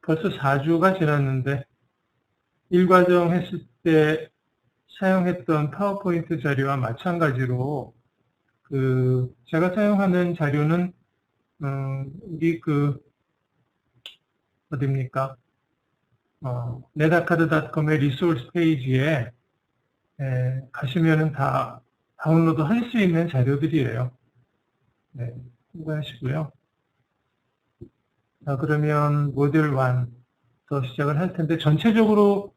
벌써 4주가 지났는데, 1과정 했을 때 사용했던 파워포인트 자료와 마찬가지로, 제가 사용하는 자료는, 우리 어딥니까? netacad.com의 리소스 페이지에 가시면은 다 다운로드 할 수 있는 자료들이에요. 네, 참고하시고요. 자, 그러면 모듈 1더 시작을 할 텐데, 전체적으로,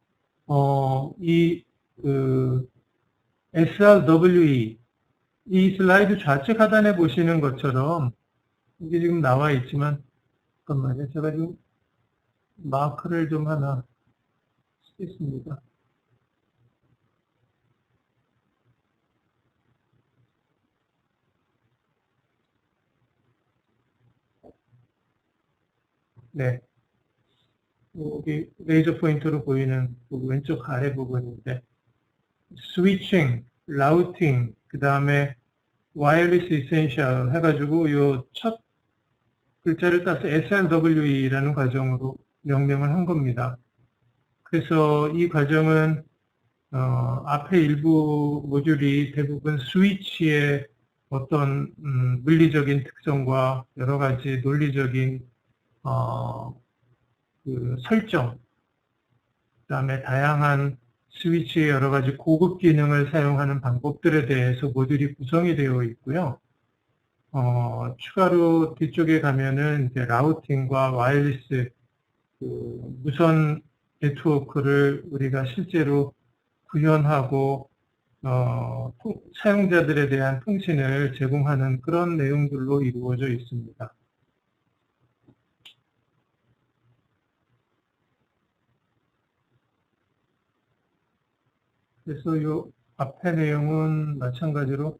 SRWE, 이 슬라이드 좌측 하단에 보시는 것처럼, 이게 지금 나와 있지만, 잠깐만요. 제가 지금 마크를 좀 하나 쓰겠습니다. 네. 여기 레이저 포인터로 보이는 왼쪽 아래 부분인데, 스위칭, 라우팅, 그 다음에 와이어리스 이센셜 해가지고 요 첫 글자를 따서 SRWE라는 과정으로 명명을 한 겁니다. 그래서 이 과정은 앞에 일부 모듈이 대부분 스위치의 어떤 물리적인 특성과 여러 가지 논리적인 설정, 그다음에 다양한 스위치의 여러 가지 고급 기능을 사용하는 방법들에 대해서 모듈이 구성이 되어 있고요. 추가로 뒤쪽에 가면은 이제 라우팅과 와이어리스 무선 네트워크를 우리가 실제로 구현하고 사용자들에 대한 통신을 제공하는 그런 내용들로 이루어져 있습니다. 그래서 이 앞에 내용은 마찬가지로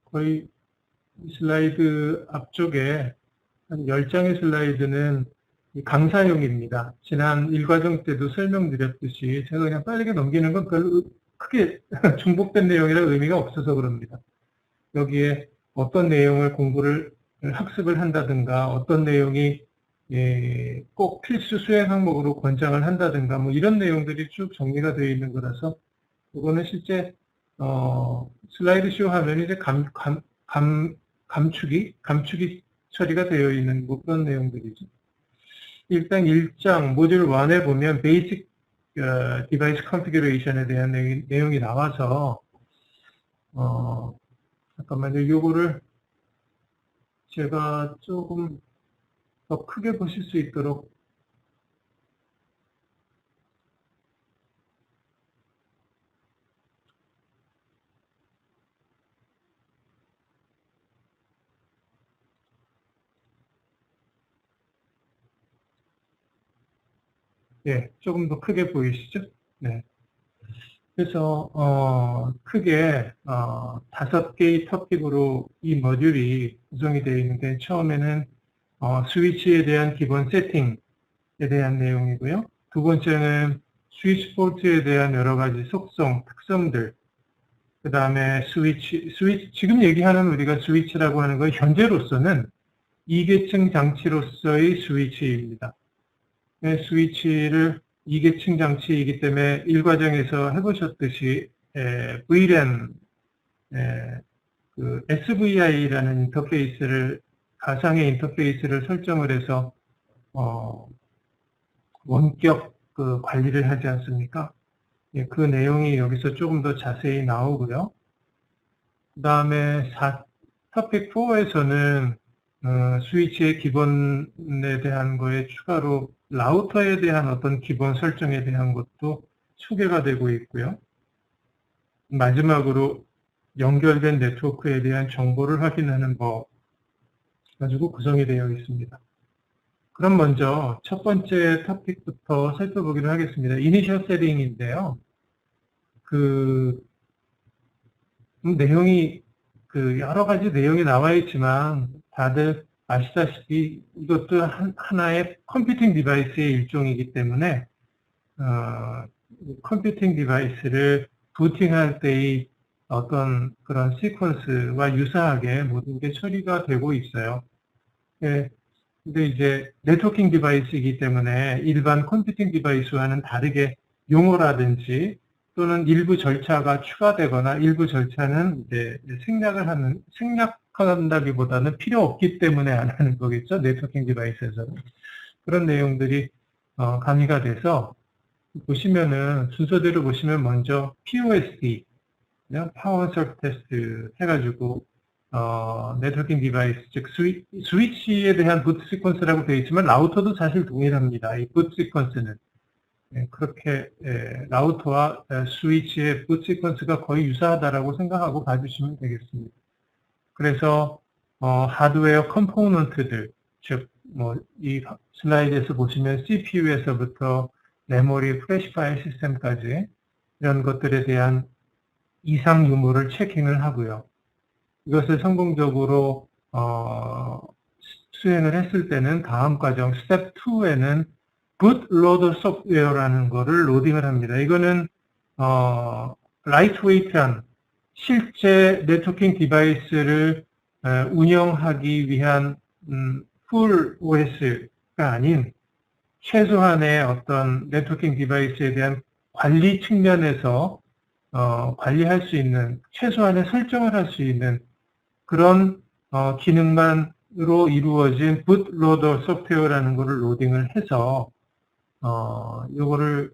거의 슬라이드 앞쪽에 한 10장의 슬라이드는 강사용입니다. 지난 1과정 때도 설명드렸듯이 제가 그냥 빠르게 넘기는 건 별로 크게 중복된 내용이라 의미가 없어서 그럽니다. 여기에 어떤 내용을 학습을 한다든가 어떤 내용이 꼭 필수 수행 항목으로 권장을 한다든가 뭐 이런 내용들이 쭉 정리가 되어 있는 거라서 이거는 실제 슬라이드 쇼 하면 이제 감축이 처리가 되어 있는 뭐 그런 내용들이죠. 일단 1장 모듈 1에 보면 베이직 디바이스 컨피규레이션에 대한 내용이 나와서 잠깐만요. 요거를 제가 조금 더 크게 보실 수 있도록 조금 더 크게 보이시죠? 네. 그래서 크게 5개의 토픽으로 이 모듈이 구성이 되어 있는데 처음에는 스위치에 대한 기본 세팅에 대한 내용이고요. 두 번째는 스위치 포트에 대한 여러 가지 속성, 특성들. 그 다음에 지금 얘기하는 우리가 스위치라고 하는 건 현재로서는 2계층 장치로서의 스위치입니다. 스위치를 2계층 장치이기 때문에 1과정에서 해보셨듯이 VLAN, SVI라는 인터페이스를 가상의 인터페이스를 설정을 해서 원격 관리를 하지 않습니까? 그 내용이 여기서 조금 더 자세히 나오고요. 그 다음에 토픽 4에서는 스위치의 기본에 대한 거에 추가로 라우터에 대한 어떤 기본 설정에 대한 것도 소개가 되고 있고요. 마지막으로 연결된 네트워크에 대한 정보를 확인하는 법 가지고 구성이 되어 있습니다. 그럼 먼저 첫 번째 토픽부터 살펴보기로 하겠습니다. 이니셜 세팅인데요. 내용이 여러 가지 내용이 나와 있지만 다들 아시다시피 이것도 하나의 컴퓨팅 디바이스의 일종이기 때문에 컴퓨팅 디바이스를 부팅할 때의 어떤 그런 시퀀스와 유사하게 모든 게 처리가 되고 있어요. 근데 이제 네트워킹 디바이스이기 때문에 일반 컴퓨팅 디바이스와는 다르게 용어라든지 또는 일부 절차가 추가되거나 일부 절차는 이제 생략한다기보다는 필요 없기 때문에 안 하는 거겠죠. 네트워킹 디바이스에서는. 그런 내용들이 강의가 돼서 보시면은 순서대로 보시면 먼저 POSD, 파워 서브 테스트 해가지고 네트워킹 디바이스, 즉 스위치에 대한 부트 시퀀스라고 되어 있지만 라우터도 사실 동일합니다. 이 부트 시퀀스는 그렇게 라우터와 스위치의 부트 시퀀스가 거의 유사하다라고 생각하고 봐주시면 되겠습니다. 그래서 하드웨어 컴포넌트들, 즉 뭐 이 슬라이드에서 보시면 CPU에서부터 메모리, 플래시 파일 시스템까지 이런 것들에 대한 이상 유무를 체킹을 하고요. 이것을 성공적으로 수행을 했을 때는 다음 과정 스텝 2에는 bootloader 소프트웨어라는 거를 로딩을 합니다. 이거는 라이트웨이트한 실제 네트워킹 디바이스를 운영하기 위한 풀 OS가 아닌 최소한의 어떤 네트워킹 디바이스에 대한 관리 측면에서 관리할 수 있는, 최소한의 설정을 할 수 있는 그런 기능만으로 이루어진 bootloader 소프트웨어라는 것을 로딩을 해서 요거를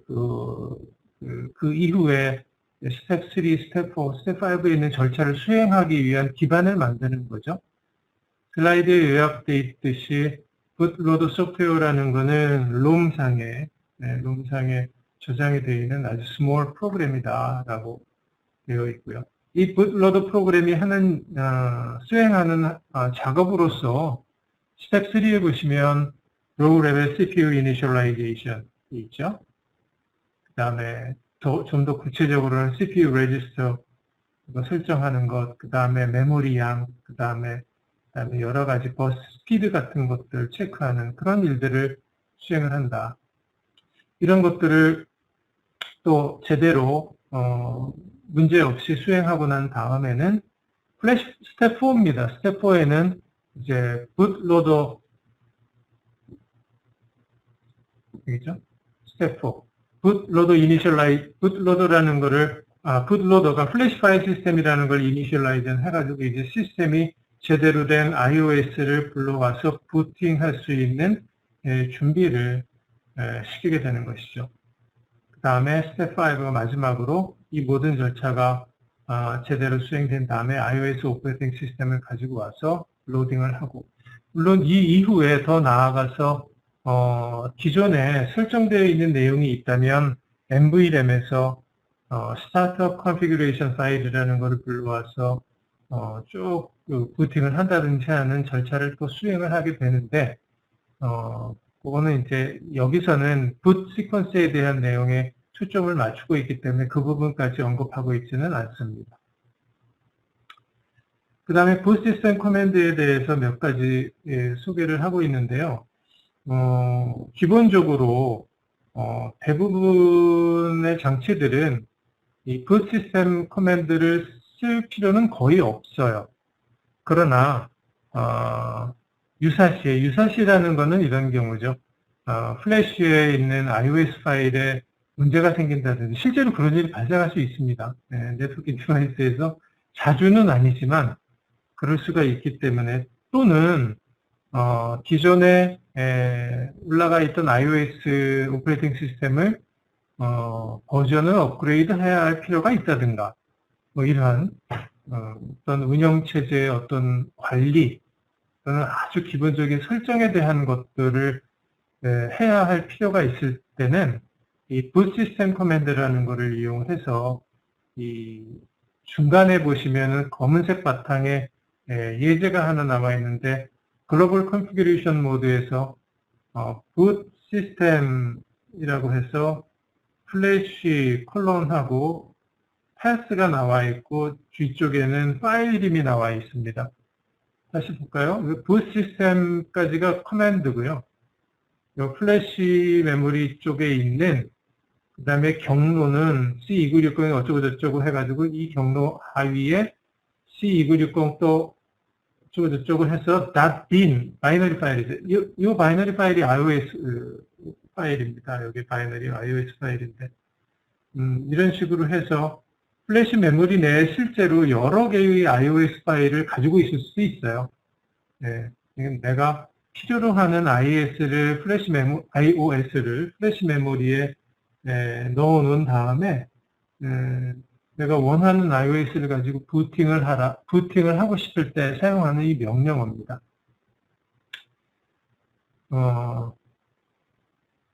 그 이후에 스텝 3, 스텝 4, 스텝 5에 있는 절차를 수행하기 위한 기반을 만드는 거죠. 슬라이드에 요약되어 있듯이 bootloader 소프트웨어라는 것은 롬상에 저장이 되어 있는 아주 스몰 프로그램이다라고 되어 있고요. 이 bootloader 프로그램이 수행하는 작업으로서 스텝 3에 보시면 row level CPU initialization이 있죠. 그 다음에 좀 더 구체적으로는 CPU register 설정하는 것, 그 다음에 메모리 양, 그 다음에 여러 가지 버스 스피드 같은 것들 체크하는 그런 일들을 수행을 한다. 이런 것들을 또 제대로 문제 없이 수행하고 난 다음에는 플래시 스텝 4입니다. 스텝 4에는 이제 bootloader 이죠? 스텝 4. bootloader라는 거를 bootloader가 플래시 파일 시스템이라는 걸 이니셜라이즈 해가지고 이제 시스템이 제대로 된 iOS를 불러와서 부팅할 수 있는 준비를 시키게 되는 것이죠. 그 다음에 스텝 5가 마지막으로 이 모든 절차가 제대로 수행된 다음에 iOS 오퍼레이팅 시스템을 가지고 와서 로딩을 하고, 물론 이 이후에 더 나아가서 기존에 설정되어 있는 내용이 있다면 NVRAM에서 스타트업 컨피규레이션 파일이라는 것을 불러와서 쭉 부팅을 한다든지 하는 절차를 또 수행을 하게 되는데, 그거는 이제 여기서는 붓 시퀀스에 대한 내용에 초점을 맞추고 있기 때문에 그 부분까지 언급하고 있지는 않습니다. 그 다음에 붓 시스템 커맨드에 대해서 몇 가지 소개를 하고 있는데요. 기본적으로 대부분의 장치들은 이 붓 시스템 커맨드를 쓸 필요는 거의 없어요. 그러나 유사시라는 것은 이런 경우죠. 플래시에 있는 iOS 파일에 문제가 생긴다든지 실제로 그런 일이 발생할 수 있습니다. 네트워킹 디바이스에서 자주는 아니지만 그럴 수가 있기 때문에, 또는 기존에 올라가 있던 iOS 오퍼레이팅 시스템을 버전을 업그레이드 해야 할 필요가 있다든가, 뭐 이러한 어떤 운영체제의 어떤 관리 또는 아주 기본적인 설정에 대한 것들을 해야 할 필요가 있을 때는 이 boot system command라는 것을 이용해서 이 중간에 보시면은 검은색 바탕에 예제가 하나 나와 있는데, 글로벌 컨피규레이션 모드에서 boot system이라고 해서 플래시 콜론하고 패스가 나와 있고 뒤쪽에는 파일 이름이 나와 있습니다. 다시 볼까요? boot system까지가 커맨드고요. 이 플래시 메모리 쪽에 있는 그 다음에 경로는 C2960이 어쩌고 저쩌고 해가지고 이 경로 하위에 C2960 또 어쩌고 저쩌고 해서 .bin 바이너리 파일이죠. 이 바이너리 파일이 iOS 파일입니다. 여기 바이너리 iOS 파일인데 이런 식으로 해서 플래시 메모리 내에 실제로 여러 개의 iOS 파일을 가지고 있을 수 있어요. 네, 내가 필요로 하는 iOS를 플래시 메모리에 넣어 놓은 다음에 내가 원하는 iOS를 가지고 부팅을 하고 싶을 때 사용하는 이 명령어입니다.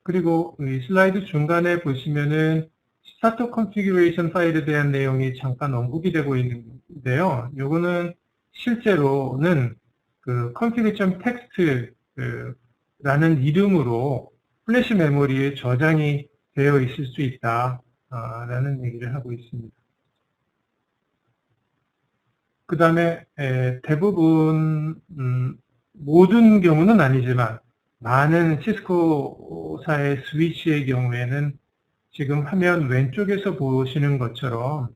그리고 이 슬라이드 중간에 보시면은 스타트 컨피규레이션 파일에 대한 내용이 잠깐 언급이 되고 있는데요. 요거는 실제로는 그 config.txt 라는 이름으로 플래시 메모리에 저장이 되어 있을 수 있다 라는 얘기를 하고 있습니다. 그 다음에 대부분 모든 경우는 아니지만 많은 시스코사의 스위치의 경우에는 지금 화면 왼쪽에서 보시는 것처럼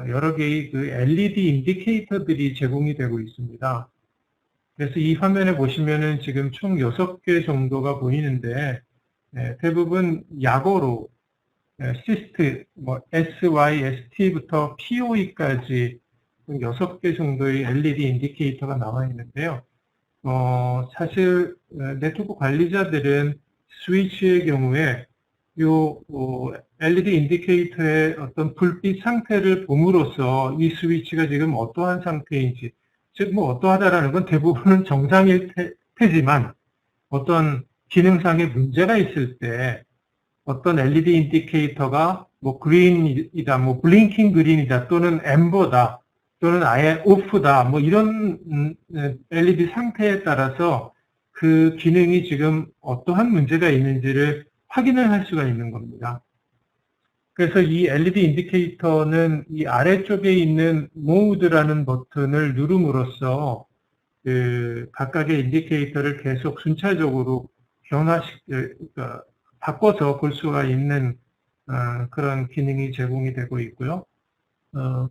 여러 개의 그 LED 인디케이터들이 제공이 되고 있습니다. 그래서 이 화면에 보시면은 지금 총 6개 정도가 보이는데 대부분 약어로 시스트, SYST부터 POE까지 6개 정도의 LED 인디케이터가 나와 있는데요. 사실 네트워크 관리자들은 스위치의 경우에 요 LED 인디케이터의 어떤 불빛 상태를 봄으로써 이 스위치가 지금 어떠한 상태인지, 즉 어떠하다라는 건 대부분은 정상일 테지만 어떤 기능상의 문제가 있을 때 어떤 LED 인디케이터가 그린이다, 블링킹 그린이다, 또는 앰버다, 또는 아예 오프다, 이런 LED 상태에 따라서 그 기능이 지금 어떠한 문제가 있는지를 확인을 할 수가 있는 겁니다. 그래서 이 LED 인디케이터는 이 아래쪽에 있는 모드라는 버튼을 누름으로써 그 각각의 인디케이터를 계속 순차적으로 바꿔서 볼 수가 있는 그런 기능이 제공이 되고 있고요.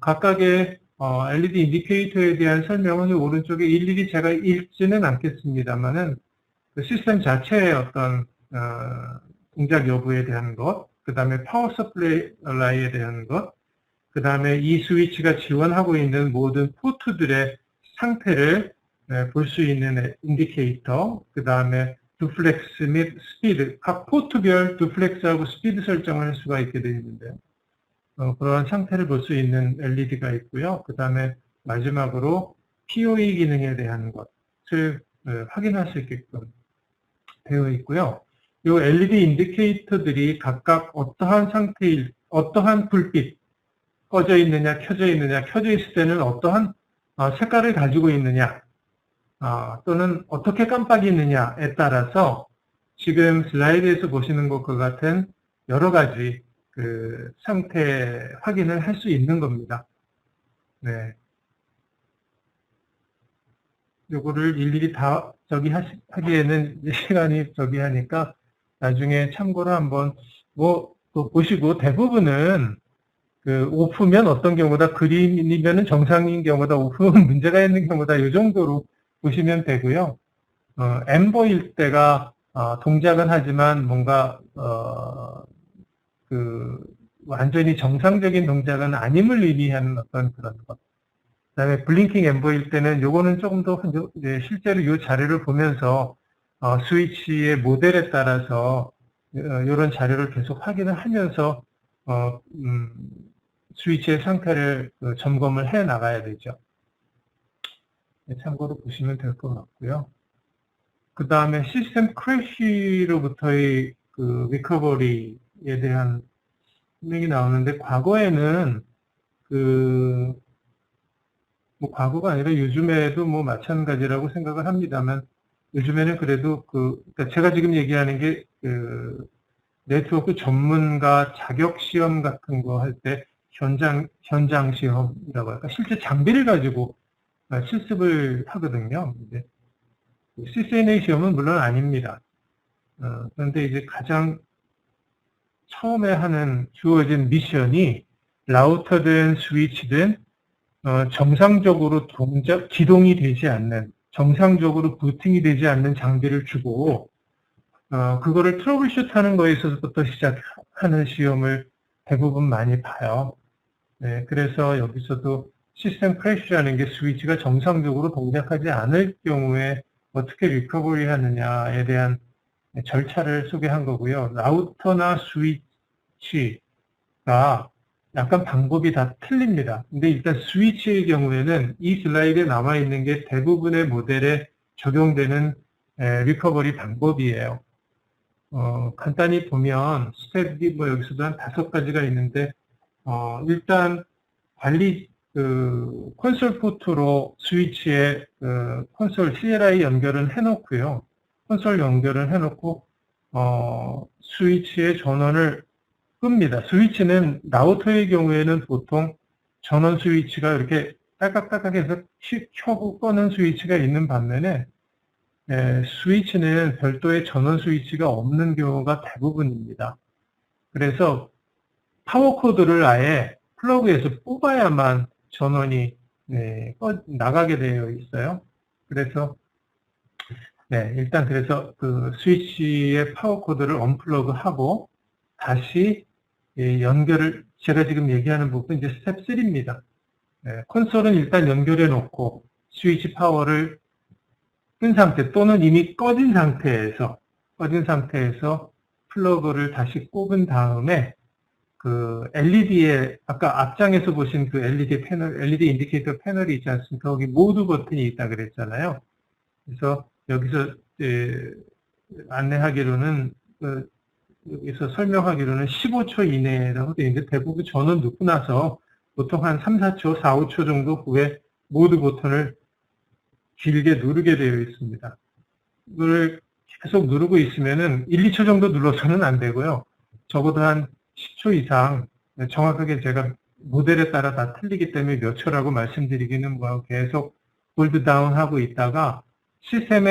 각각의 LED 인디케이터에 대한 설명은 오른쪽에 일일이 제가 읽지는 않겠습니다만은 그 시스템 자체의 어떤 동작 여부에 대한 것, 그 다음에 파워 서플라이에 대한 것, 그 다음에 이 스위치가 지원하고 있는 모든 포트들의 상태를 볼 수 있는 인디케이터, 그 다음에 두플렉스 및 스피드, 각 포트별 두플렉스하고 스피드 설정을 할 수가 있게 되어 있는데요. 그러한 상태를 볼 수 있는 LED가 있고요. 그 다음에 마지막으로 POE 기능에 대한 것을 확인할 수 있게끔 되어 있고요. 이 LED 인디케이터들이 각각 어떠한 불빛, 꺼져 있느냐, 켜져 있을 때는 어떠한 색깔을 가지고 있느냐, 또는 어떻게 깜빡이느냐에 따라서 지금 슬라이드에서 보시는 것과 같은 여러 가지 그 상태 확인을 할 수 있는 겁니다. 네. 요거를 일일이 다 하기에는 시간이 하니까 나중에 참고로 한번 또 보시고, 대부분은 그 오프면 어떤 경우다, 그린이면은 정상인 경우다, 오프면 문제가 있는 경우다, 이 정도로 보시면 되고요. 앰버일 때가 동작은 하지만 뭔가 완전히 정상적인 동작은 아님을 의미하는 어떤 그런 것. 그 다음에 블링킹 앰버일 때는 요거는 조금 더 실제로 이 자료를 보면서 스위치의 모델에 따라서 이런 자료를 계속 확인을 하면서 스위치의 상태를 점검을 해 나가야 되죠. 참고로 보시면 될 것 같고요. 그 다음에 시스템 크래시로부터의 그 리커버리에 대한 설명이 나오는데, 과거에는 과거가 아니라 요즘에도 마찬가지라고 생각을 합니다만, 요즘에는 그래도 그러니까 제가 지금 얘기하는 게 네트워크 전문가 자격 시험 같은 거 할 때 현장 시험이라고 할까, 실제 장비를 가지고 실습을 하거든요. 근데 CCNA 시험은 물론 아닙니다. 그런데 이제 가장 처음에 주어진 미션이 라우터든 스위치든 정상적으로 기동이 되지 않는, 정상적으로 부팅이 되지 않는 장비를 주고, 그거를 트러블슛 하는 거에 있어서부터 시작하는 시험을 대부분 많이 봐요. 네, 그래서 여기서도 시스템 크래시라는 게 스위치가 정상적으로 동작하지 않을 경우에 어떻게 리커버리 하느냐에 대한 절차를 소개한 거고요. 라우터나 스위치가 약간 방법이 다 틀립니다. 근데 일단 스위치의 경우에는 이 슬라이드에 남아있는 게 대부분의 모델에 적용되는 리커버리 방법이에요. 간단히 보면 스텝이 뭐 여기서도 한 5가지가 있는데, 일단 관리 콘솔 포트로 스위치에 콘솔 CLI 연결을 해놓고요. 콘솔 연결을 해놓고 스위치의 전원을 끕니다. 스위치는 라우터의 경우에는 보통 전원 스위치가 이렇게 딸깍딸깍해서 켜고 꺼는 스위치가 있는 반면에 스위치는 별도의 전원 스위치가 없는 경우가 대부분입니다. 그래서 파워 코드를 아예 플러그에서 뽑아야만 전원이 나가게 되어 있어요. 그래서 일단 그래서 그 스위치의 파워 코드를 언플러그 하고 다시 연결을, 제가 지금 얘기하는 부분 이제 스텝 3입니다. 콘솔은 일단 연결해 놓고 스위치 파워를 끈 상태 또는 이미 꺼진 상태에서 플러그를 다시 꼽은 다음에 그 LED에 아까 앞장에서 보신 그 LED 패널, LED 인디케이터 패널이 있지 않습니까? 거기 모드 버튼이 있다 그랬잖아요. 그래서 여기서 안내하기로는 여기서 설명하기로는 15초 이내라고 되어 있는데 대부분 전원 넣고 나서 보통 한 3, 4초, 4, 5초 정도 후에 모드 버튼을 길게 누르게 되어 있습니다. 이걸 계속 누르고 있으면은 1, 2초 정도 눌러서는 안 되고요. 적어도 한 10초 이상, 정확하게 제가 모델에 따라 다 틀리기 때문에 몇 초라고 말씀드리기는 뭐 계속 홀드 다운 하고 있다가 시스템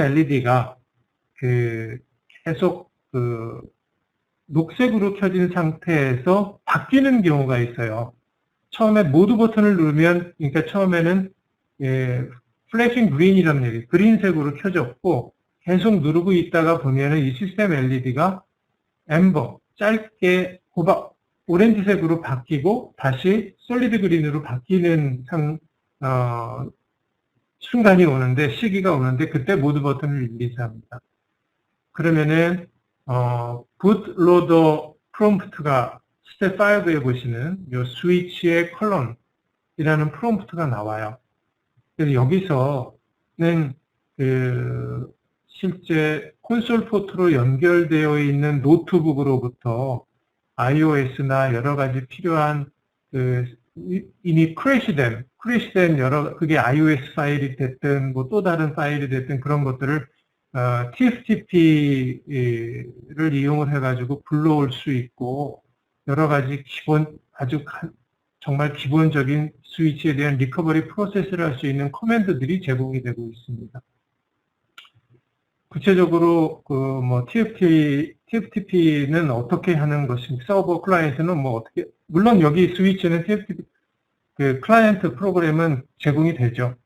LED가 계속 녹색으로 켜진 상태에서 바뀌는 경우가 있어요. 처음에 모드 버튼을 누르면, 그러니까 처음에는 플래싱 그린이라는 얘기, 그린색으로 켜졌고 계속 누르고 있다가 보면은 이 시스템 LED가 앰버, 짧게 호박, 오렌지색으로 바뀌고 다시 솔리드 그린으로 바뀌는 순간이 오는데, 시기가 오는데 그때 모드 버튼을 릴리즈합니다. 그러면은 bootloader prompt가 스텝 5에 보시는 이 스위치의 컬럼이라는 프롬프트가 나와요. 그래서 여기서는 실제 콘솔 포트로 연결되어 있는 노트북으로부터 iOS나 여러 가지 필요한 이미 크래시된 그게 iOS 파일이 됐든 뭐 또 다른 파일이 됐든 그런 것들을 TFTP를 이용을 해가지고 불러올 수 있고, 여러 가지 정말 기본적인 스위치에 대한 리커버리 프로세스를 할 수 있는 커맨드들이 제공이 되고 있습니다. 구체적으로 TFTP는 어떻게 하는 것인지, 서버 클라이언트는 물론 여기 스위치는 TFTP 클라이언트 프로그램은 제공이 되죠.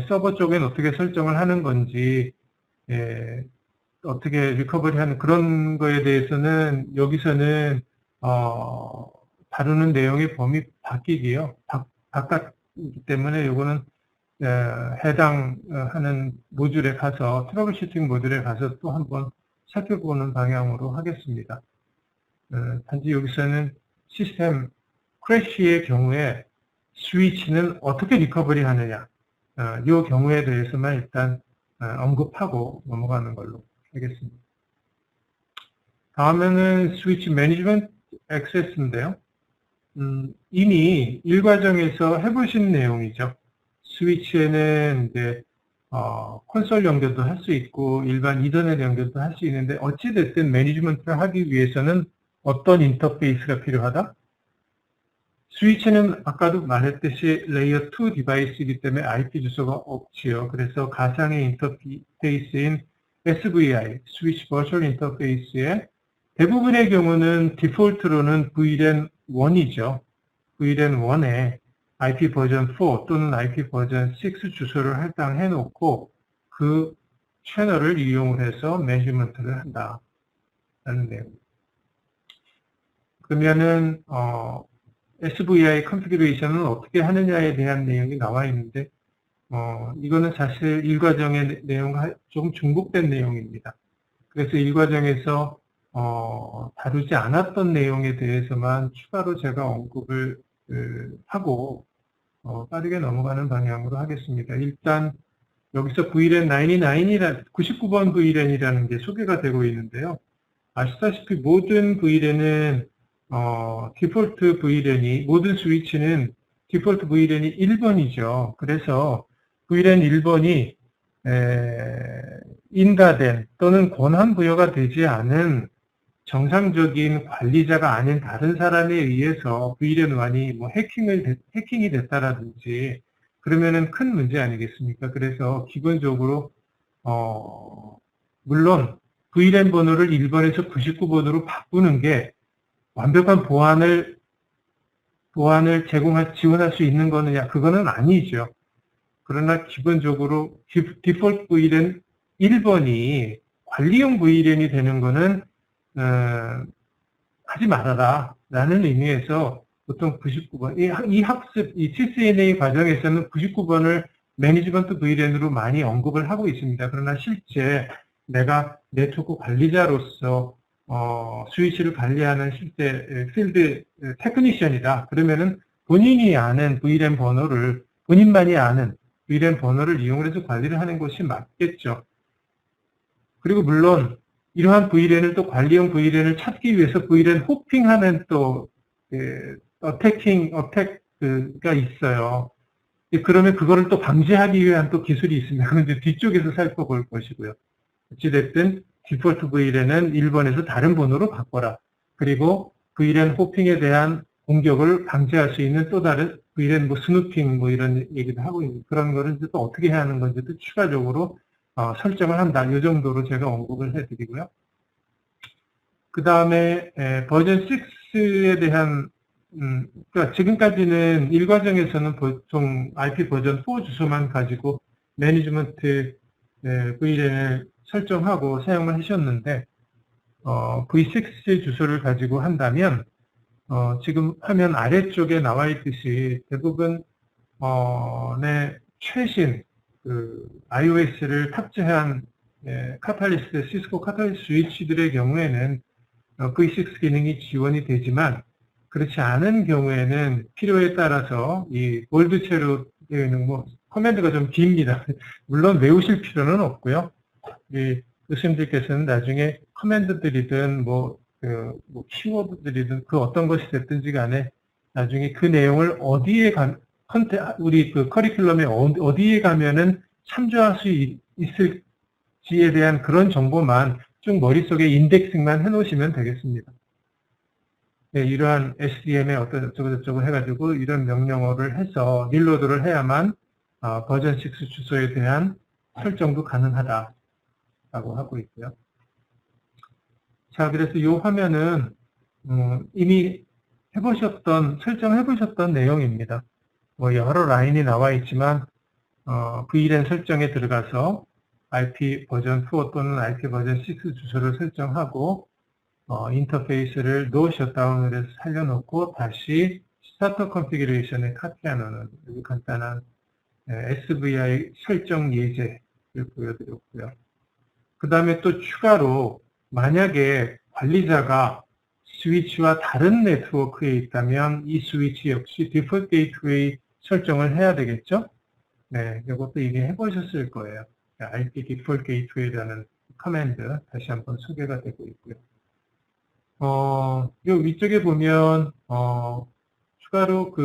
서버 쪽엔 어떻게 설정을 하는 건지, 어떻게 리커버리 하는 그런 거에 대해서는 여기서는 다루는 내용의 범위 바뀌기요. 바꿨기 때문에 이거는 해당하는 모듈에 가서, 트러블 슈팅 모듈에 가서 또 한번 살펴보는 방향으로 하겠습니다. 단지 여기서는 시스템 크래시의 경우에 스위치는 어떻게 리커버리 하느냐, 이 경우에 대해서만 일단 언급하고 넘어가는 걸로 하겠습니다. 다음에는 스위치 매니지먼트 액세스인데요. 이미 일과정에서 해보신 내용이죠. 스위치에는 이제 콘솔 연결도 할 수 있고 일반 이더넷 연결도 할 수 있는데, 어찌됐든 매니지먼트를 하기 위해서는 어떤 인터페이스가 필요하다? 스위치는 아까도 말했듯이 레이어 2 디바이스이기 때문에 IP 주소가 없지요. 그래서 가상의 인터페이스인 SVI, 스위치 버추얼 인터페이스의 대부분의 경우는 디폴트로는 VLAN 1이죠. VLAN 1에 IP 버전 4 또는 IP 버전 6 주소를 할당해 놓고 그 채널을 이용을 해서 매니지먼트를 한다라는 내용. 그러면은 SVI 컨피그레이션은 어떻게 하느냐에 대한 내용이 나와 있는데 이거는 사실 일과정의 내용과 조금 중복된 내용입니다. 그래서 일과정에서 다루지 않았던 내용에 대해서만 추가로 제가 언급을 하고 빠르게 넘어가는 방향으로 하겠습니다. 일단 여기서 VLAN 99번 VLAN이라는 게 소개가 되고 있는데요. 아시다시피 모든 VLAN은 디폴트 VLAN이 모든 스위치는 디폴트 VLAN이 1번이죠. 그래서 VLAN 1번이 인가된 또는 권한 부여가 되지 않은 정상적인 관리자가 아닌 다른 사람에 의해서 VLAN1이 뭐 해킹이 됐다라든지 그러면은 큰 문제 아니겠습니까? 그래서 기본적으로 물론 VLAN 번호를 1번에서 99번으로 바꾸는 게 완벽한 보안을 지원할 수 있는 거느냐? 그거는 아니죠. 그러나 기본적으로 디폴트 VLAN 1번이 관리용 VLAN이 되는 거는 하지 말아라 라는 의미에서 보통 99번 이 학습, 이 CCNA 과정에서는 99번을 매니지먼트 VLAN으로 많이 언급을 하고 있습니다. 그러나 실제 내가 네트워크 관리자로서 스위치를 관리하는 실제 필드 테크니션이다. 그러면은 본인만이 아는 VLAN 번호를 이용해서 관리를 하는 것이 맞겠죠. 그리고 물론 이러한 VLAN을 또 관리용 VLAN을 찾기 위해서 VLAN 호핑하는 또 어택가 있어요. 그러면 그거를 또 방지하기 위한 또 기술이 있습니다. 그건 이제 뒤쪽에서 살펴볼 것이고요. 어찌됐든 디폴트 VLAN은 1번에서 다른 번호로 바꿔라. 그리고 VLAN 호핑에 대한 공격을 방지할 수 있는 또 다른 VLAN 스누핑 이런 얘기도 하고 있는 그런 거를 또 어떻게 해야 하는 건지도 추가적으로 설정을 한다. 이 정도로 제가 언급을 해드리고요. 그 다음에 버전 6에 대한 그러니까 지금까지는 일과정에서는 보통 IP 버전 4 주소만 가지고 매니지먼트 VLAN을 설정하고 사용을 하셨는데 V6 주소를 가지고 한다면 지금 화면 아래쪽에 나와 있듯이 대부분 최신 iOS를 탑재한 시스코 카탈리스트 스위치들의 경우에는 V6 기능이 지원이 되지만 그렇지 않은 경우에는 필요에 따라서 이 볼드체로 되어 있는 커맨드가 좀 깁니다. 물론 외우실 필요는 없고요. 교수님들께서는 나중에 커맨드들이든 키워드들이든 그 어떤 것이 됐든지 간에 나중에 그 내용을 우리 커리큘럼에 어디에 가면은 참조할 수 있을지에 대한 그런 정보만 쭉 머릿속에 인덱싱만 해놓으시면 되겠습니다. 네, 이러한 SDM에 어쩌고 해가지고 이런 명령어를 해서 릴로드를 해야만 버전 6 주소에 대한 설정도 가능하다라고 하고 있고요. 자, 그래서 이 화면은 이미 설정해보셨던 내용입니다. 여러 라인이 나와 있지만 VLAN 설정에 들어가서 IP 버전 4 또는 IP 버전 6 주소를 설정하고 인터페이스를 노 셧다운을 해서 살려놓고 다시 스타터 컨피그레이션에 카피하는 간단한 SVI 설정 예제를 보여드렸고요. 그 다음에 또 추가로 만약에 관리자가 스위치와 다른 네트워크에 있다면 이 스위치 역시 디폴트 게이트웨이 설정을 해야 되겠죠? 네, 이것도 이미 해보셨을 거예요. IP 디폴트 게이트웨이라는 커맨드 다시 한번 소개가 되고 있고요. 요 위쪽에 보면 추가로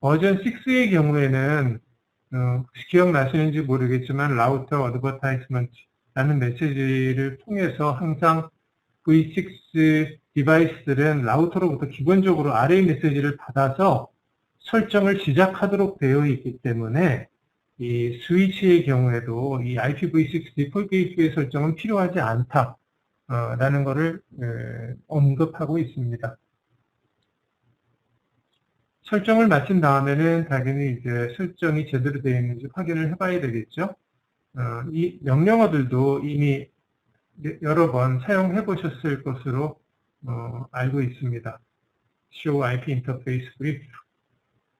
버전 6의 경우에는 혹시 기억나시는지 모르겠지만 라우터 어드버타이즈먼트라는 메시지를 통해서 항상 V6 디바이스들은 라우터로부터 기본적으로 RA 메시지를 받아서 설정을 시작하도록 되어 있기 때문에 이 스위치의 경우에도 이 IPv6 디폴트 게이트웨이 설정은 필요하지 않다라는 것을 언급하고 있습니다. 설정을 마친 다음에는 당연히 이제 설정이 제대로 되어 있는지 확인을 해봐야 되겠죠. 이 명령어들도 이미 여러 번 사용해 보셨을 것으로 알고 있습니다. show IP interface brief,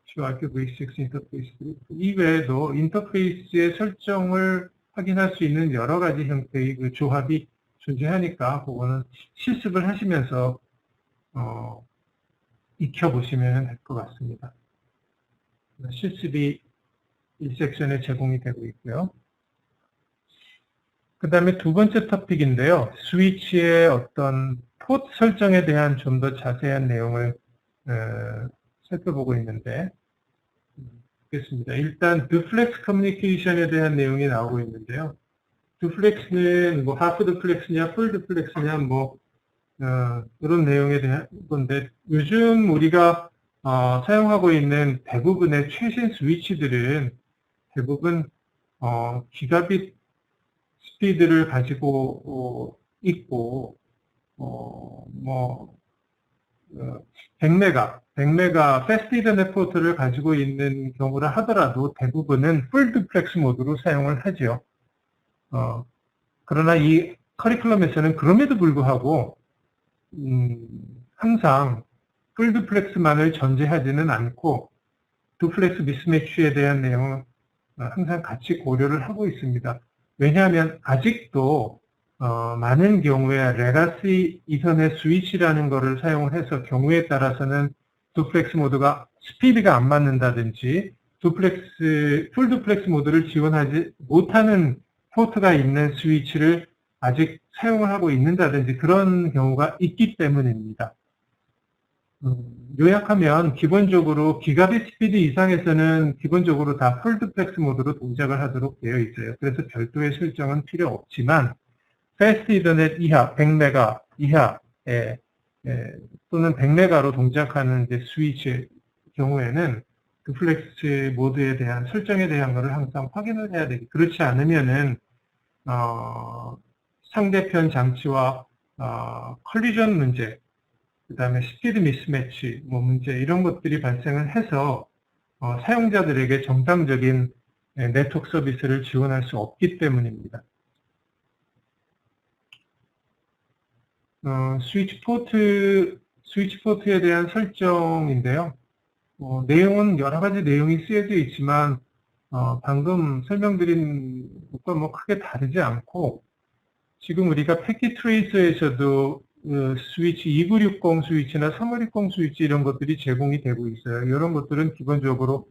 show IP v6 interface brief. 이외에도 인터페이스의 설정을 확인할 수 있는 여러 가지 형태의 그 조합이 존재하니까 그거는 실습을 하시면서 익혀보시면 될 것 같습니다. 실습이 1섹션에 제공이 되고 있고요. 그 다음에 두 번째 토픽인데요. 스위치의 어떤 포트 설정에 대한 좀 더 자세한 내용을 살펴보고 있는데, 보겠습니다. 일단 듀플렉스 커뮤니케이션에 대한 내용이 나오고 있는데요. 듀플렉스는 뭐 하프 듀플렉스냐, 풀 듀플렉스냐, 뭐 이런 내용에 대한 건데, 요즘 우리가 사용하고 있는 대부분의 최신 스위치들은 대부분 기가빗 스피드를 가지고 있고 100메가 패스트 이더넷 포트를 가지고 있는 경우라 하더라도 대부분은 풀 듀플렉스 모드로 사용을 하죠. 그러나 이 커리큘럼에서는 그럼에도 불구하고 항상 풀 듀플렉스만을 전제하지는 않고 듀플렉스 미스매치에 대한 내용은 항상 같이 고려를 하고 있습니다. 왜냐하면 아직도 많은 경우에 레가시 이더넷 스위치라는 것을 사용을 해서 경우에 따라서는 듀플렉스 모드가 스피드가 안 맞는다든지 풀 듀플렉스 모드를 지원하지 못하는 포트가 있는 스위치를 아직 사용을 하고 있는다든지 그런 경우가 있기 때문입니다. 요약하면 기본적으로 기가빗 스피드 이상에서는 기본적으로 다 풀 듀플렉스 모드로 동작을 하도록 되어 있어요. 그래서 별도의 설정은 필요 없지만 패스트 이더넷 이하, 100메가 이하에 또는 100메가로 동작하는 이제 스위치의 경우에는 듀플렉스 모드에 대한 설정에 대한 것을 항상 확인을 해야 되고 그렇지 않으면은 상대편 장치와 컬리전 문제, 그 다음에 스피드 미스매치 문제 이런 것들이 발생을 해서 사용자들에게 정상적인 네트워크 서비스를 지원할 수 없기 때문입니다. 스위치 포트에 대한 설정인데요. 내용은 여러 가지 내용이 쓰여져 있지만 방금 설명드린 것과 뭐 크게 다르지 않고 지금 우리가 패킷 트레이서에서도 스위치 2960 스위치나 3560 스위치 이런 것들이 제공이 되고 있어요. 이런 것들은 기본적으로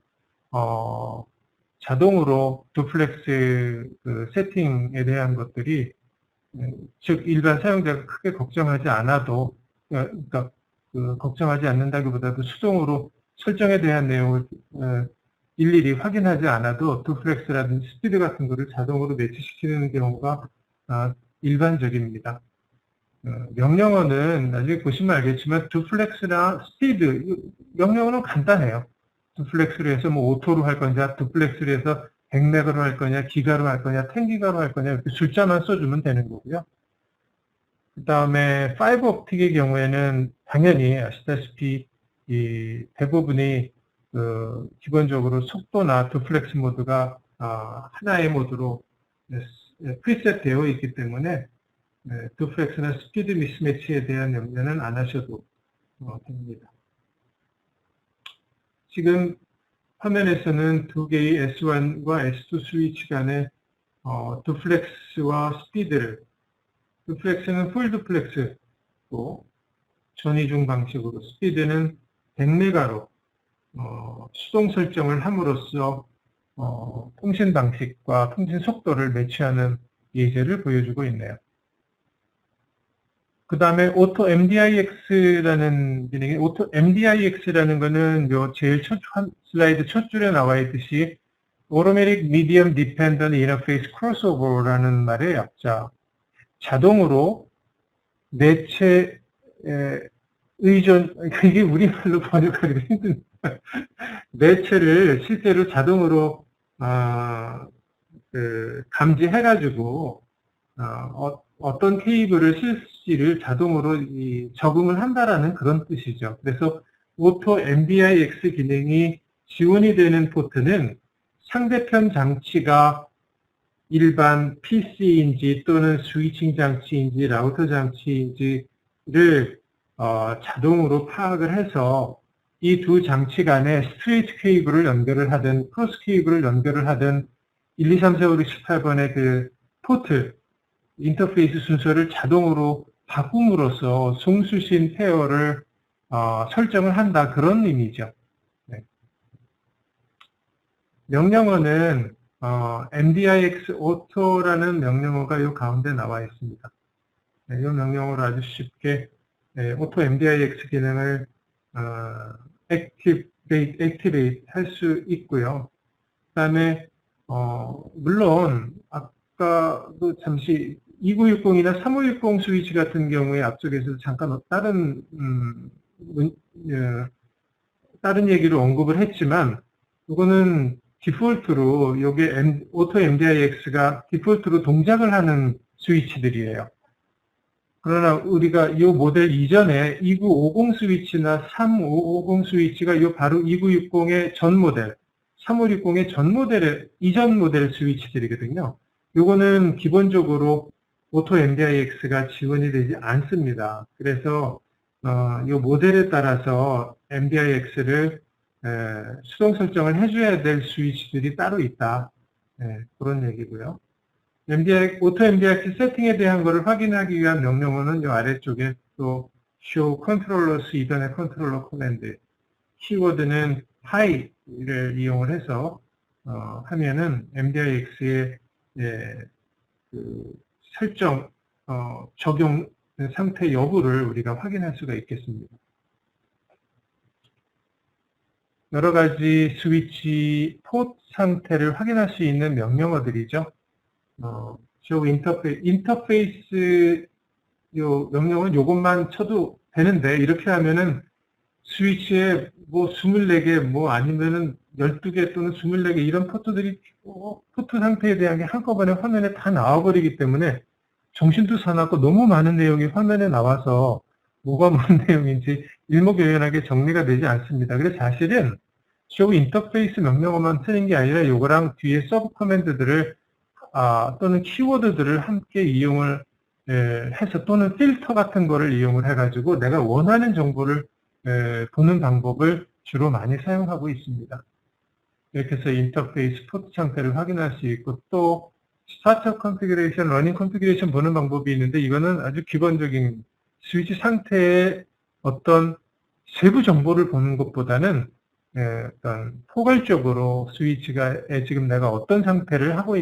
자동으로 듀플렉스 그 세팅에 대한 것들이 즉 일반 사용자가 크게 걱정하지 않아도 그러니까 걱정하지 않는다기보다도 수동으로 설정에 대한 내용을 일일이 확인하지 않아도 듀플렉스라든지 스피드 같은 것을 자동으로 매치시키는 경우가 일반적입니다. 명령어는 나중에 보시면 알겠지만 듀플렉스나 스피드 명령어는 간단해요. 듀플렉스로 해서 뭐 오토로 할 거냐, 듀플렉스로 해서 100메가로 할 거냐, 기가로 할 거냐, 10기가로 할 거냐 이렇게 숫자만 써주면 되는 거고요. 그 다음에 파이버 옵틱의 경우에는 당연히 아시다시피 이 대부분이 기본적으로 속도나 듀플렉스 모드가 하나의 모드로 프리셋 되어 있기 때문에 듀플렉스나 스피드 미스매치에 대한 염려는 안 하셔도 됩니다. 지금 화면에서는 두 개의 S1과 S2 스위치 간의 듀플렉스와 스피드를 듀플렉스는 풀 듀플렉스고 전이중 방식으로 스피드는 100메가로 수동 설정을 함으로써 통신 방식과 통신 속도를 매치하는 예제를 보여주고 있네요. 그 다음에 오토 MDIX라는 기능이, 오토 MDIX라는 거는 요 제일 첫 슬라이드 첫 줄에 나와 있듯이 Automatic Medium Dependent Interface Crossover라는 말의 약자. 자동으로 매체 의존, 이게 우리말로 번역하기도 힘든, 매체를 실제로 자동으로 감지해가지고 어떤 케이블을 쓸지를 자동으로 적응을 한다라는 그런 뜻이죠. 그래서 오토 MDIX 기능이 지원이 되는 포트는 상대편 장치가 일반 PC인지 또는 스위칭 장치인지 라우터 장치인지를 자동으로 파악을 해서 이 두 장치 간에 스트레이트 케이블을 연결을 하든 크로스 케이블을 연결을 하든 1, 2, 3, 4, 5, 6, 7, 8번의 그 포트 인터페이스 순서를 자동으로 바꿈으로써 송수신 페어를 설정을 한다, 그런 의미죠. 네. 명령어는 MDIX Auto라는 명령어가 이 가운데 나와 있습니다. 네, 이 명령어로 아주 쉽게 Auto MDIX 기능을 액티베이트 할 수 있고요. 그 다음에 물론 아까도 잠시 2960이나 3560 스위치 같은 경우에 앞쪽에서 잠깐 다른 얘기를 언급을 했지만, 이거는 디폴트로 요게 오토 MDIX가 디폴트로 동작을 하는 스위치들이에요. 그러나 우리가 이 모델 이전에 2950 스위치나 3550 스위치가 이 바로 2960의 전 모델, 3560의 전 모델의 이전 모델 스위치들이거든요. 요거는 기본적으로 오토 MDIX가 지원이 되지 않습니다. 그래서 이 모델에 따라서 MDIX를 수동 설정을 해줘야 될 스위치들이 따로 있다. 그런 얘기고요. 오토 MDIX 세팅에 대한 것을 확인하기 위한 명령어는 이 아래쪽에 또 show controllers ethernet controller command, 키워드는 high를 이용을 해서 하면은 MDIX의 그 설정 적용 상태 여부를 우리가 확인할 수가 있겠습니다. 여러 가지 스위치 포트 상태를 확인할 수 있는 명령어들이죠. show 인터페이스 요 명령은 요것만 쳐도 되는데, 이렇게 하면은 스위치에 뭐 24개 뭐 아니면은 12개 또는 24개 이런 포트들이 포트 상태에 대한 게 한꺼번에 화면에 다 나와버리기 때문에 정신도 사납고 너무 많은 내용이 화면에 나와서 뭐가 뭔 내용인지 일목요연하게 정리가 되지 않습니다. 그래서 사실은 show 인터페이스 명령어만 쓰는 게 아니라 요거랑 뒤에 서브 커맨드들을 또는 키워드들을 함께 이용을 해서, 또는 필터 같은 거를 이용을 해가지고 내가 원하는 정보를 보는 방법을 주로 많이 사용하고 있습니다. 이렇게 해서 인터페이스 포트 상태를 확인할 수 있고, 또 스타트 컨피그레이션, 러닝 컨피그레이션 보는 방법이 있는데, 이거는 아주 기본적인 스위치 상태의 어떤 세부 정보를 보는 것보다는 어떤 포괄적으로 스위치가 지금 내가 어떤 상태를 하고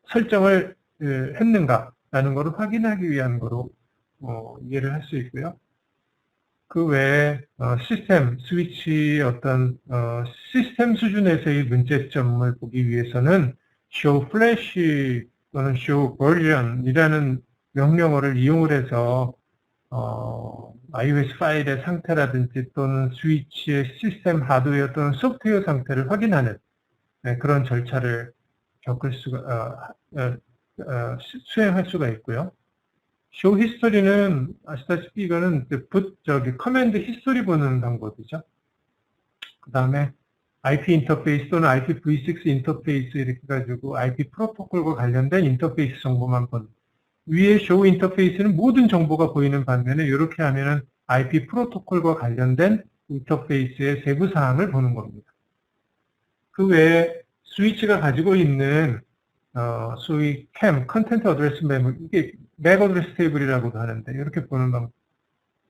설정을 했는가라는 것을 확인하기 위한 거로 이해를 할 수 있고요. 그 외에 시스템, 스위치 어떤 시스템 수준에서의 문제점을 보기 위해서는 show flash 또는 show version이라는 명령어를 이용을 해서 iOS 파일의 상태라든지 또는 스위치의 시스템 하드웨어 또는 소프트웨어 상태를 확인하는 그런 절차를 수행할 수가 있고요. show history는 아시다시피 이거는 커맨드 히스토리 보는 방법이죠. 그 다음에 IP 인터페이스 또는 IPv6 인터페이스 이렇게 가지고 IP 프로토콜과 관련된 인터페이스 정보만 보는, 위에 show 인터페이스는 모든 정보가 보이는 반면에 이렇게 하면은 IP 프로토콜과 관련된 인터페이스의 세부 사항을 보는 겁니다. 그 외에 스위치가 가지고 있는 소위 CAM, 컨텐트 어드레스 메모, 이게 맥 어드레스 테이블이라고도 하는데, 이렇게 보는 방법.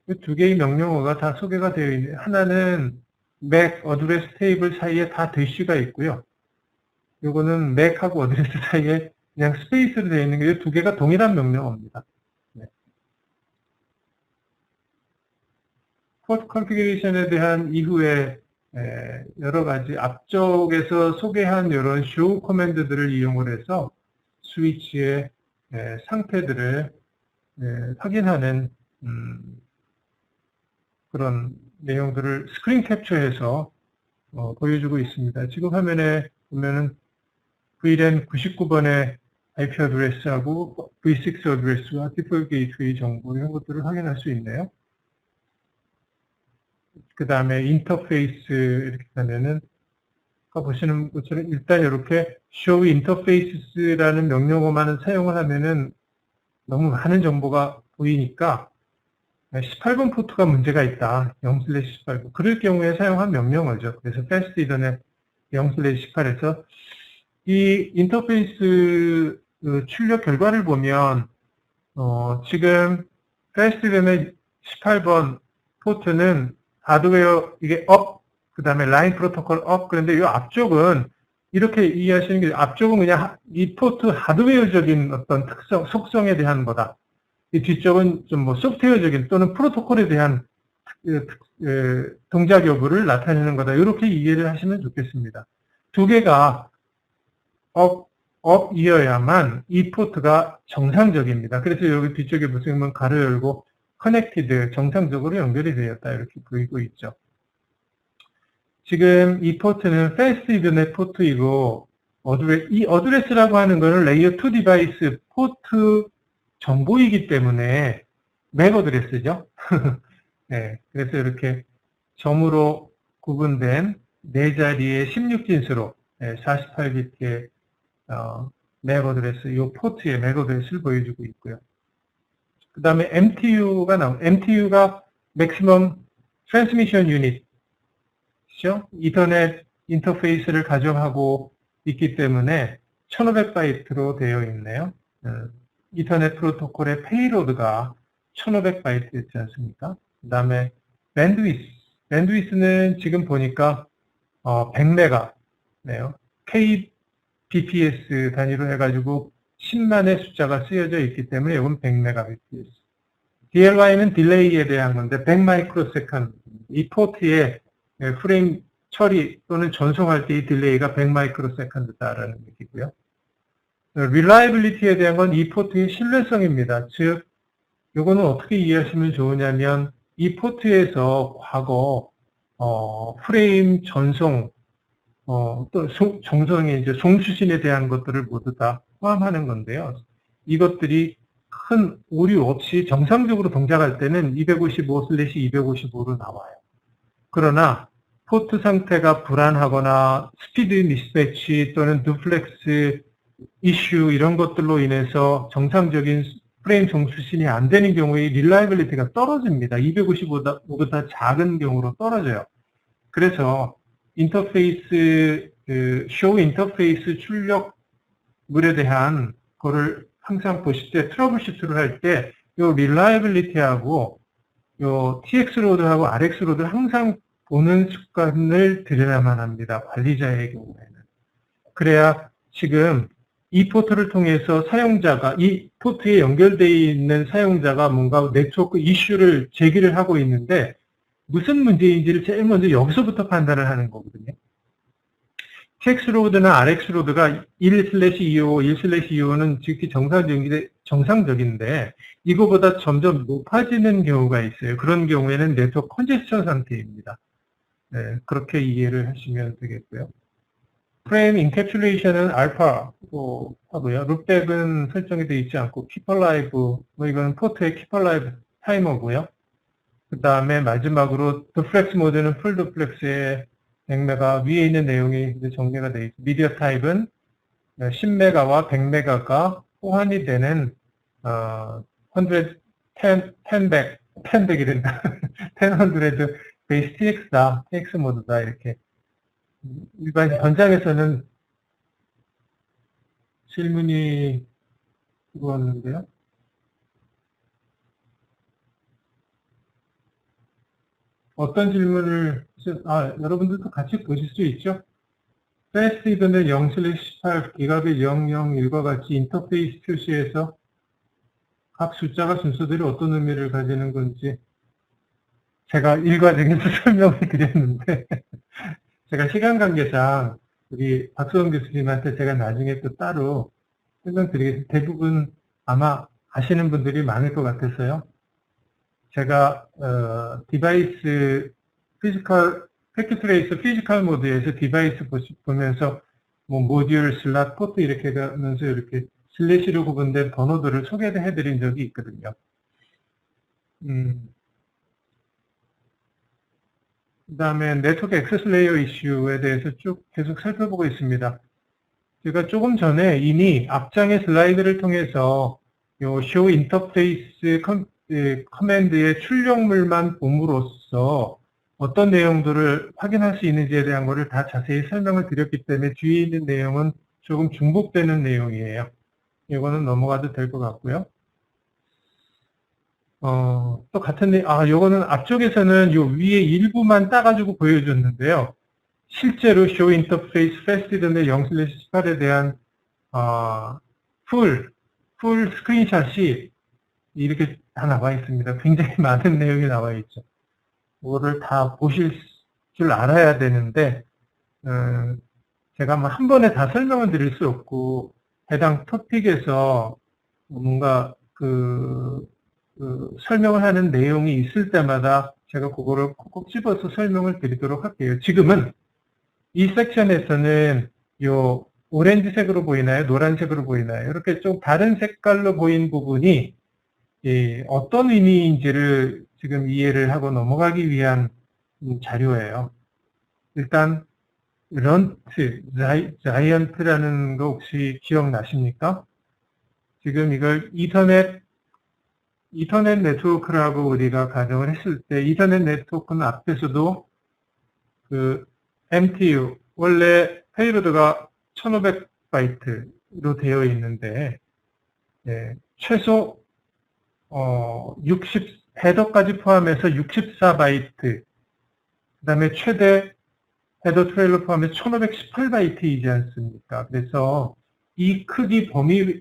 이 두 개의 명령어가 다 소개가 되어 있는, 하나는 맥 어드레스 테이블 사이에 다 대쉬가 있고요. 요거는 맥하고 어드레스 사이에 그냥 스페이스로 되어 있는 게 이 두 개가 동일한 명령어입니다. 네. 포트 컨피그레이션에 대한 이후에 여러 가지 앞쪽에서 소개한 이런 show 커맨드들을 이용을 해서 스위치의 상태들을 확인하는 그런 내용들을 스크린 캡처해서 보여주고 있습니다. 지금 화면에 보면은 VLAN 99번의 IP 어드레스하고 V6 어드레스와 디폴트 게이트웨이 정보 이런 것들을 확인할 수 있네요. 그 다음에 인터페이스 이렇게 하면은 아까 보시는 것처럼 일단 이렇게 show interfaces라는 명령어만을 사용을 하면은 너무 많은 정보가 보이니까 18번 포트가 문제가 있다. 0/18번. 그럴 경우에 사용한 명령어죠. 그래서 fast ethernet 0/18에서 이 인터페이스 출력 결과를 보면 지금 fast ethernet 18번 포트는 하드웨어 이게 업, 그 다음에 라인 프로토콜 업. 그런데 이 앞쪽은 이렇게 이해하시는 게 앞쪽은 그냥 이 포트 하드웨어적인 어떤 특성, 속성에 대한 거다. 이 뒤쪽은 좀 뭐 소프트웨어적인 또는 프로토콜에 대한 동작 여부를 나타내는 거다. 이렇게 이해를 하시면 좋겠습니다. 두 개가 업이어야만 이 포트가 정상적입니다. 그래서 여기 뒤쪽에 보시면 가로 열고 커넥티드 정상적으로 연결이 되었다. 이렇게 보이고 있죠. 지금 이 포트는 Fast Ethernet 포트이고 이 어드레스라고 하는 것은 레이어 2 디바이스 포트 정보이기 때문에 맥 어드레스죠. 네, 그래서 이렇게 점으로 구분된 네 자리의 16진수로 48비트의 맥 어드레스, 이 포트의 맥 어드레스를 보여주고 있고요. 그 다음에 MTU가 MTU가 Maximum Transmission Unit 이더넷 인터페이스를 가정하고 있기 때문에 1500바이트로 되어 있네요. 이더넷 프로토콜의 페이로드가 1500바이트였지 않습니까? 그 다음에 밴드위스는 지금 보니까 100메가네요. kbps 단위로 해가지고 10만의 숫자가 쓰여져 있기 때문에 이건 100메가bps. DLY는 딜레이에 대한 건데 100마이크로세컨드. 이 포트의 프레임 처리 또는 전송할 때 이 딜레이가 100마이크로세컨드다라는 얘기고요. reliability에 대한 건 이 포트의 신뢰성입니다. 즉, 이거는 어떻게 이해하시면 좋으냐면 이 포트에서 과거 프레임 전송 또 정성의 이제 송수신에 대한 것들을 모두 다 포함하는 건데요. 이것들이 큰 오류 없이 정상적으로 동작할 때는 255/255로 나와요. 그러나 포트 상태가 불안하거나 스피드 미스매치 또는 듀플렉스 이슈 이런 것들로 인해서 정상적인 프레임 정수신이 안 되는 경우에 릴라이빌리티가 떨어집니다. 255보다 작은 경우로 떨어져요. 그래서 인터페이스, 쇼 인터페이스 출력물에 대한 거를 항상 보실 때 트러블 슈트를 할 때 요 릴라이빌리티하고 요 TX 로드하고 RX 로드를 항상 보는 습관을 들여야만 합니다. 관리자의 경우에는. 그래야 지금 이 포트를 통해서 사용자가, 이 포트에 연결되어 있는 사용자가 뭔가 네트워크 이슈를 제기를 하고 있는데 무슨 문제인지를 제일 먼저 여기서부터 판단을 하는 거거든요. TX 로드나 RX 로드가 1/255, 1/255는 즉히 정상적인데 이거보다 점점 높아지는 경우가 있어요. 그런 경우에는 네트워크 컨제스션 상태입니다. 네, 그렇게 이해를 하시면 되겠고요. 프레임 인캡슐레이션은 알파로 하고요. 룩백은 설정이 되어 있지 않고 키퍼라이브, 이거는 포트의 키퍼라이브 타이머고요. 그 다음에 마지막으로 듀플렉스 모드는 풀 듀플렉스의 100메가 위에 있는 내용이 이제 정리가 되어 있고 미디어 타입은 10메가와 100메가가 호환이 되는 1000이 된다. 1000 베이스 TX다, TX 모드다 이렇게 일반 현장에서는 질문이 들어왔는데요. 어떤 질문을, 여러분들도 같이 보실 수 있죠? Fast Ethernet 0/18 기가빗 001과 같이 인터페이스 표시에서 각 숫자가 순서대로 어떤 의미를 가지는 건지 제가 일과적인 설명을 드렸는데 제가 시간 관계상 우리 박수원 교수님한테 제가 나중에 또 따로 설명드리겠습니다. 대부분 아마 아시는 분들이 많을 것 같아서요. 제가 디바이스 피지컬 패킷 트레이서 피지컬 모드에서 디바이스 보면서 뭐 모듈, 슬롯, 포트 이렇게 가면서 이렇게 슬래시로 구분된 번호들을 소개해 드린 적이 있거든요. 그 다음에 네트워크 액세스 레이어 이슈에 대해서 쭉 계속 살펴보고 있습니다. 제가 조금 전에 이미 앞장의 슬라이드를 통해서 요 show 인터페이스 커맨드의 출력물만 봄으로써 어떤 내용들을 확인할 수 있는지에 대한 것을 다 자세히 설명을 드렸기 때문에 뒤에 있는 내용은 조금 중복되는 내용이에요. 이거는 넘어가도 될 것 같고요. 또 같은 요거는 앞쪽에서는 요 위에 일부만 따가지고 보여줬는데요. 실제로 show interface fastid의 0/18에 대한 풀 스크린샷이 이렇게 다 나와 있습니다. 굉장히 많은 내용이 나와 있죠. 그거를 다 보실 줄 알아야 되는데 제가 뭐 한 번에 다 설명을 드릴 수 없고 해당 토픽에서 뭔가 설명을 하는 내용이 있을 때마다 제가 그거를 꼭 집어서 설명을 드리도록 할게요. 지금은 이 섹션에서는 요 오렌지색으로 보이나요? 노란색으로 보이나요? 이렇게 좀 다른 색깔로 보인 부분이 어떤 의미인지를 지금 이해를 하고 넘어가기 위한 자료예요. 일단 런트, 자이언트라는 거 혹시 기억나십니까? 지금 이걸 이터넷 네트워크라고 우리가 가정을 했을 때 이터넷 네트워크는 앞에서도 MTU 원래 페이로드가 1500바이트로 되어 있는데 최소 헤더까지 포함해서 64바이트 그 다음에 최대 헤더 트레일러 포함해서 1518바이트이지 않습니까? 그래서 이 크기 범위에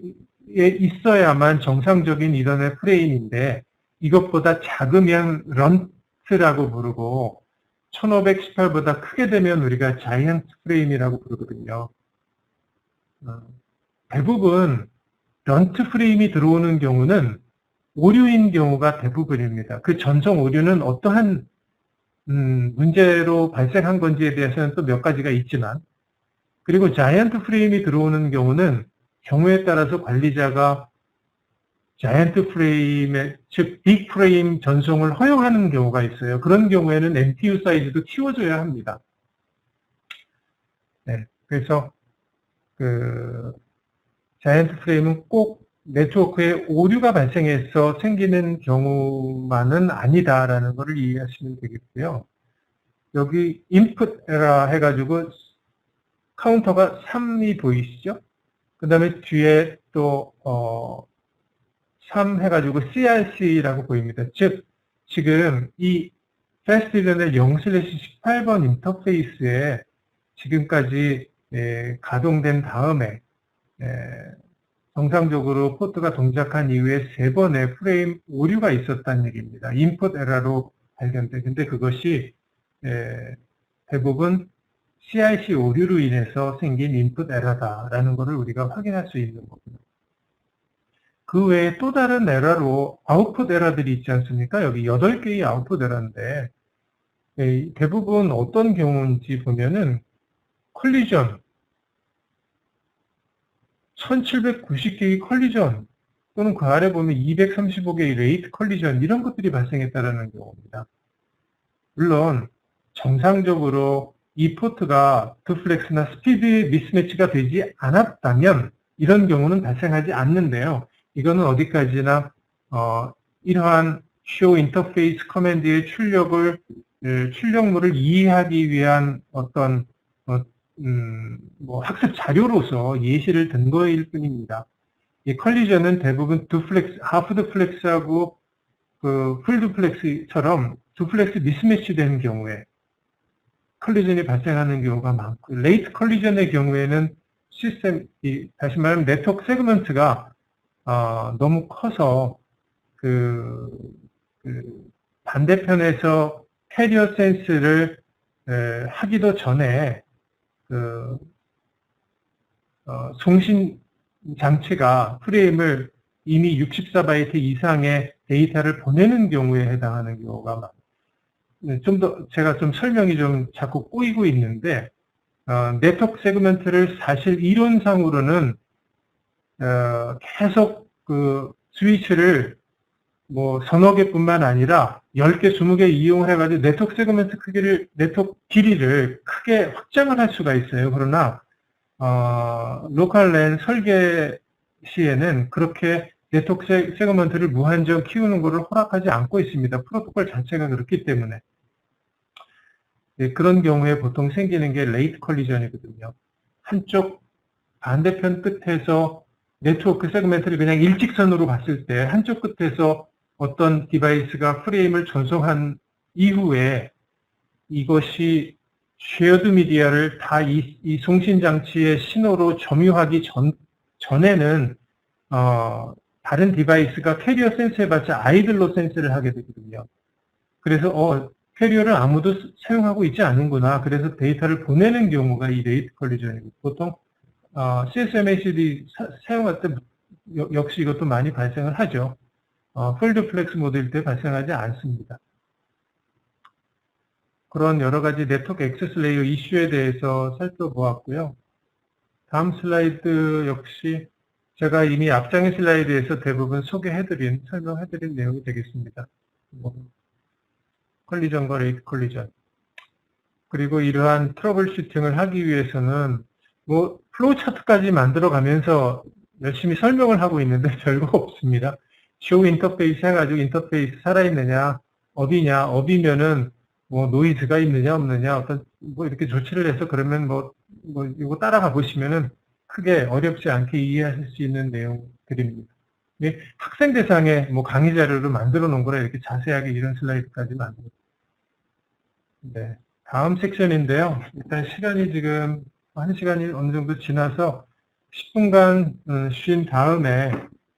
있어야만 정상적인 이더넷 프레임인데 이것보다 작으면 런트라고 부르고 1518보다 크게 되면 우리가 자이언트 프레임이라고 부르거든요. 대부분 런트 프레임이 들어오는 경우는 오류인 경우가 대부분입니다. 그 전송 오류는 어떠한 문제로 발생한 건지에 대해서는 또 몇 가지가 있지만 그리고 자이언트 프레임이 들어오는 경우는 경우에 따라서 관리자가 자이언트 프레임의 즉 빅 프레임 전송을 허용하는 경우가 있어요. 그런 경우에는 MTU 사이즈도 키워줘야 합니다. 네, 그래서 자이언트 프레임은 꼭 네트워크에 오류가 발생해서 생기는 경우만은 아니다라는 것을 이해하시면 되겠고요. 여기 input error 해가지고 카운터가 3이 보이시죠? 그 다음에 뒤에 또 3 해가지고 CRC라고 보입니다. 즉 지금 이 패스트전의 0/18번 인터페이스에 지금까지 가동된 다음에 정상적으로 포트가 동작한 이후에 3번의 프레임 오류가 있었다는 얘기입니다. 인풋 에러로 발견돼. 근데 그것이 대부분 CIC 오류로 인해서 생긴 인풋 에러다라는 것을 우리가 확인할 수 있는 거고요. 그 외에 또 다른 에러로 아웃풋 에러들이 있지 않습니까? 여기 8개의 아웃풋 에러인데 대부분 어떤 경우인지 보면은 컬리전 1790개의 컬리전 또는 그 아래 보면 235개의 레이트 컬리전 이런 것들이 발생했다는 경우입니다. 물론 정상적으로 이 포트가 드플렉스나 스피드 미스매치가 되지 않았다면 이런 경우는 발생하지 않는데요. 이거는 어디까지나 이러한 show 인터페이스 커맨드의 출력물을 이해하기 위한 어떤 학습 자료로서 예시를 든 거일 뿐입니다. 이 컬리전은 대부분 두플렉스, 하프 두플렉스하고 풀 두플렉스처럼 두플렉스 미스매치 되는 경우에 컬리전이 발생하는 경우가 많고, 레이트 컬리전의 경우에는 다시 말하면 네트워크 세그먼트가 너무 커서 반대편에서 캐리어 센스를 하기도 전에 송신 장치가 프레임을 이미 64바이트 이상의 데이터를 보내는 경우에 해당하는 경우가 많아요. 제가 좀 설명이 좀 자꾸 꼬이고 있는데, 네트워크 세그먼트를 사실 이론상으로는 계속 스위치를 뭐 서너 개뿐만 아니라 10개, 20개 이용을 해가지고 네트워크 세그먼트 크기를, 네트워크 길이를 크게 확장을 할 수가 있어요. 그러나 로컬 랜 설계 시에는 그렇게 네트워크 세그먼트를 무한정 키우는 것을 허락하지 않고 있습니다. 프로토콜 자체가 그렇기 때문에. 네, 그런 경우에 보통 생기는 게 레이트 컬리전이거든요. 한쪽 반대편 끝에서 네트워크 세그멘트를 그냥 일직선으로 봤을 때 한쪽 끝에서 어떤 디바이스가 프레임을 전송한 이후에 이것이 쉐어드 미디어를 다 이 송신 장치의 신호로 점유하기 전에는 다른 디바이스가 캐리어 센스해봤자 아이들로 센스를 하게 되거든요. 그래서 캐리어를 아무도 사용하고 있지 않은구나. 그래서 데이터를 보내는 경우가 이 레이트 컬리전이고, 보통 CSMACD 사용할 때 역시 이것도 많이 발생을 하죠. 폴드 플렉스 모드일 때 발생하지 않습니다. 그런 여러 가지 네트워크 액세스 레이어 이슈에 대해서 살펴보았고요. 다음 슬라이드 역시 제가 이미 앞장의 슬라이드에서 대부분 설명해드린 내용이 되겠습니다. 컬리전과 레이트 컬리전. 그리고 이러한 트러블 슈팅을 하기 위해서는 플로우 차트까지 만들어 가면서 열심히 설명을 하고 있는데 별거 없습니다. 쇼 인터페이스 해가지고 인터페이스 살아있느냐, 업이냐, 업이면은 노이즈가 있느냐, 없느냐, 이렇게 조치를 해서 그러면 이거 따라가 보시면은 크게 어렵지 않게 이해하실 수 있는 내용들입니다. 학생 대상의 강의 자료를 만들어 놓은 거라 이렇게 자세하게 이런 슬라이드까지 만들었습니다. 네. 다음 섹션인데요. 일단 시간이 지금 1시간이 어느 정도 지나서 10분간 쉰 다음에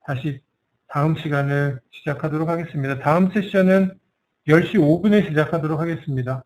다시 다음 시간을 시작하도록 하겠습니다. 다음 세션은 10시 5분에 시작하도록 하겠습니다.